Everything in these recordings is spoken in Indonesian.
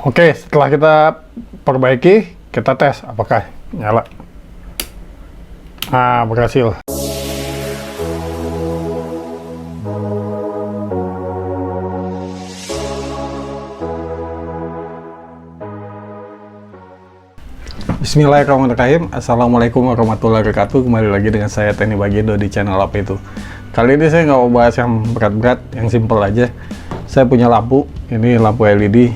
Oke, setelah kita perbaiki, kita tes apakah nyala. Nah, berhasil. Bismillahirrahmanirrahim. Assalamualaikum warahmatullahi wabarakatuh. Kembali lagi dengan saya Teni Bagindo di channel apa itu. Kali ini saya nggak mau bahas yang berat-berat, yang simple aja. Saya punya lampu, ini lampu LED,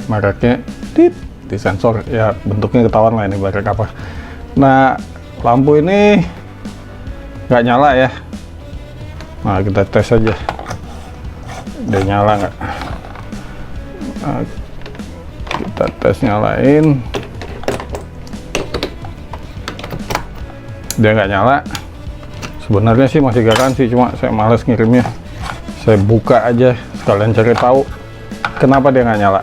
mereknya di sensor, ya bentuknya ketahuan lah ini merek apa. Nah, lampu ini nggak nyala ya. Nah, kita tes aja, dia nyala nggak. Nah, kita tes nyalain. Dia nggak nyala. Sebenarnya sih masih garansi, cuma saya males ngirimnya. Saya buka aja sekalian cari tahu kenapa dia nggak nyala.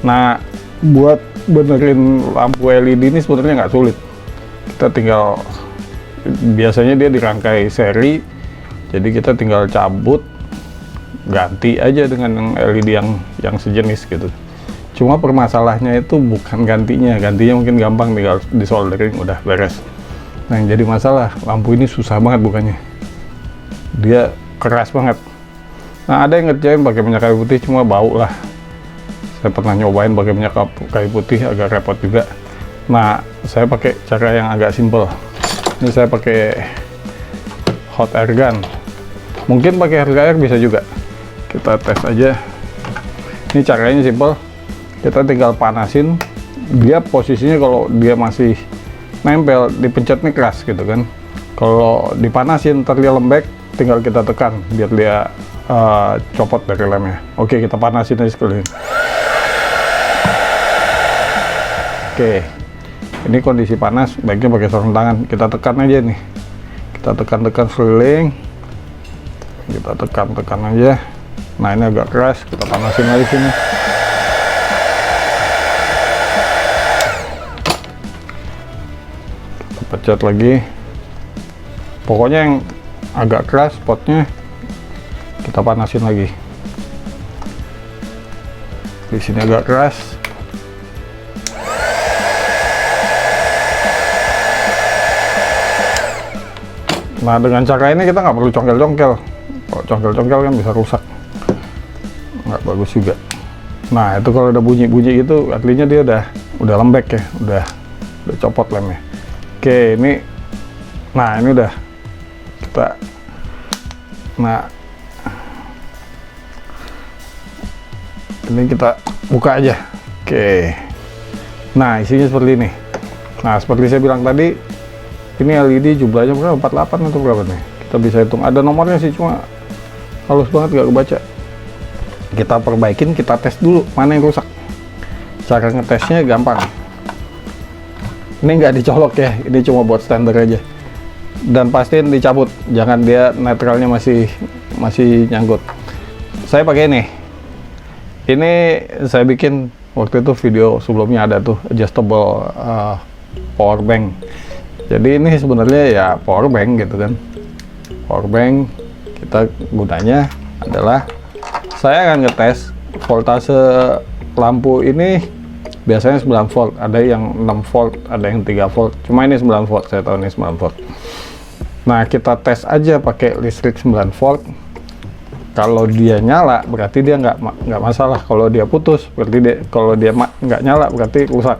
Nah, buat benerin lampu LED ini sebenarnya nggak sulit. Kita tinggal, biasanya dia dirangkai seri, jadi kita tinggal cabut, ganti aja dengan LED yang sejenis gitu. Cuma permasalahannya itu bukan gantinya mungkin gampang, tinggal disoldering udah beres. Nah, yang jadi masalah, lampu ini susah banget bukannya. Dia keras banget. Nah, ada yang ngerjain pakai minyak kayu putih, cuma bau lah. Saya pernah nyobain pakai minyak kayu putih, agak repot juga. Nah, saya pakai cara yang agak simple. Ini saya pakai hot air gun. Mungkin pakai air bisa juga. Kita tes aja. Ini caranya simple. Kita tinggal panasin. Dia posisinya kalau dia masih nempel, dipencet nih keras gitu kan. Kalau dipanasin ntar dia lembek, tinggal kita tekan biar dia copot dari lemnya. Oke, kita panasin aja sekalian. Oke, ini kondisi panas, baiknya pakai sarung tangan. Kita tekan aja nih, kita tekan sekeliling, kita tekan aja. Nah, ini agak keras, kita panasin lagi sini. Pencet lagi, pokoknya yang agak keras spotnya kita panasin lagi. Di sini agak keras. Nah, dengan cara ini kita nggak perlu congkel-congkel. Kalau congkel-congkel kan bisa rusak, nggak bagus juga. Nah, itu kalau udah bunyi gitu, artinya dia udah lembek ya, udah copot lemnya. Oke, ini, nah ini udah kita, nah ini kita buka aja. Oke, nah isinya seperti ini. Nah, seperti saya bilang tadi, ini LED jumlahnya berapa? 48 atau berapa nih? Kita bisa hitung. Ada nomornya sih, cuma halus banget gak kebaca. Kita perbaikin, kita tes dulu mana yang rusak. Cara ngetesnya gampang. Ini nggak dicolok ya, ini cuma buat standar aja. Dan pastiin dicabut, jangan dia netralnya masih nyangkut. Saya pakai ini. Ini saya bikin waktu itu video sebelumnya, ada tuh adjustable power bank. Jadi ini sebenarnya ya power bank gitu kan. Power bank kita gunanya adalah, saya akan ngetes voltase lampu ini. Biasanya 9 volt, ada yang 6 volt, ada yang 3 volt. Cuma ini 9 volt, saya tahu ini 9 volt. Nah, kita tes aja pakai listrik 9 volt. Kalau dia nyala, berarti dia nggak masalah. Kalau dia putus, berarti kalau dia nggak nyala, berarti rusak.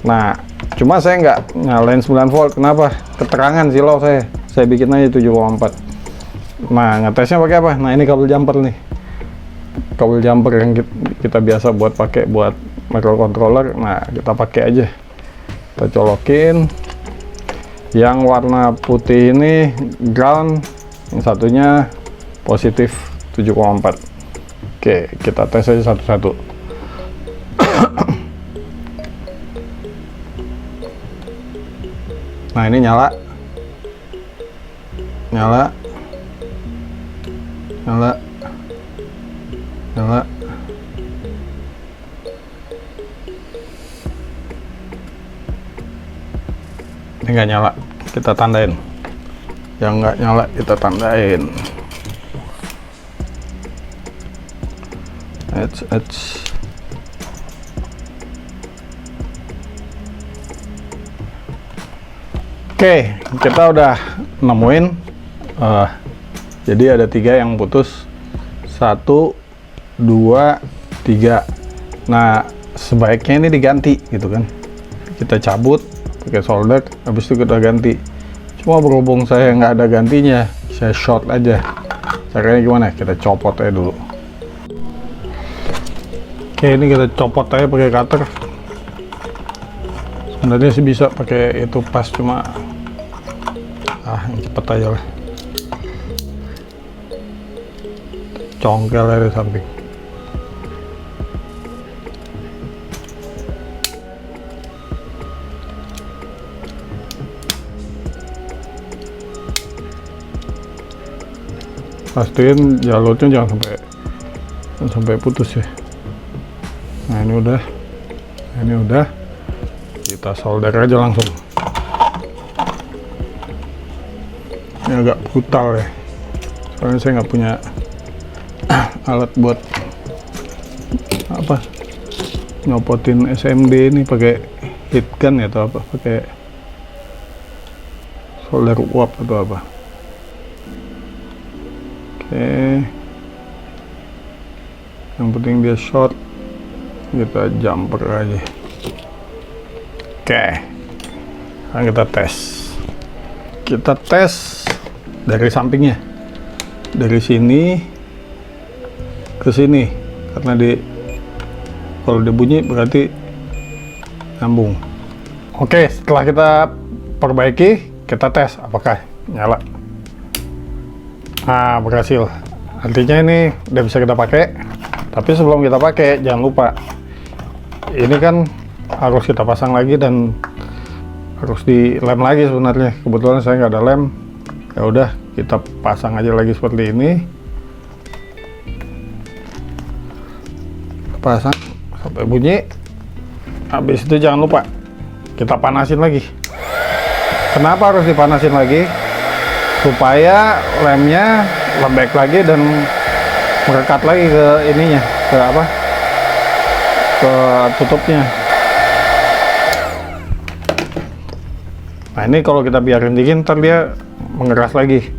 Nah, cuma saya nggak nyalain 9 volt. Kenapa? Keterangan silau saya bikin aja 7,4. Nah, ngetesnya pakai apa? Nah, ini kabel jumper nih. Kabel jumper yang kita biasa pakai buat microcontroller. Nah, kita pakai aja, kita colokin. Yang warna putih ini ground, yang satunya positif 7,4. Oke, kita tes aja satu-satu. Nah, ini nyala. Ini nggak nyala, kita tandain. Yang nggak nyala kita tandain. Oke, kita udah nemuin jadi ada 3 yang putus, 1 2 3. Nah, sebaiknya ini diganti gitu kan, kita cabut pakai solder, habis itu kita ganti. Cuma berhubung saya nggak ada gantinya, saya short aja. Caranya gimana? Kita copot aja dulu. Oke, ini kita copot aja pakai cutter. Sebenarnya sih bisa pakai itu pas, cuma yang cepet aja lah. Congkel dari samping. Pastiin jalurnya jangan sampai putus ya. Nah, ini udah, kita solder aja langsung. Ini agak brutal ya, soalnya saya nggak punya alat buat nyopotin SMD ini, pakai heat gun ya atau apa, pakai solder uap atau apa. Oke, yang penting dia short, kita jumper aja. Oke, sekarang kita tes dari sampingnya, dari sini ke sini, karena kalau dia bunyi berarti nyambung. Oke, setelah kita perbaiki, kita tes apakah nyala. Nah, berhasil. Artinya ini udah bisa kita pakai. Tapi sebelum kita pakai, jangan lupa ini kan harus kita pasang lagi dan harus dilem lagi sebenarnya. Kebetulan saya nggak ada lem. Ya udah, kita pasang aja lagi seperti ini. Pasang sampai bunyi. Habis itu jangan lupa kita panasin lagi. Kenapa harus dipanasin lagi? Supaya lemnya lembek lagi dan merekat lagi ke ininya, ke tutupnya. Nah, ini kalau kita biarin dingin, ntar dia mengeras lagi.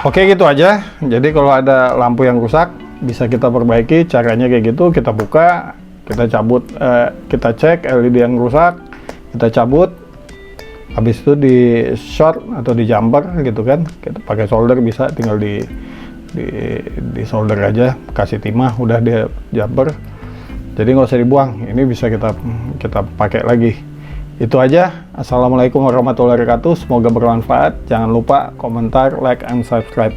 Oke, gitu aja. Jadi kalau ada lampu yang rusak, bisa kita perbaiki. Caranya kayak gitu, kita buka, kita cabut, kita cek LED yang rusak, kita cabut. Habis itu di short atau di jumper gitu kan, kita pakai solder, bisa tinggal di solder aja, kasih timah, udah dia jumper. Jadi nggak usah dibuang, ini bisa kita pakai lagi. Itu aja. Assalamualaikum warahmatullahi wabarakatuh, semoga bermanfaat. Jangan lupa komentar, like, and subscribe.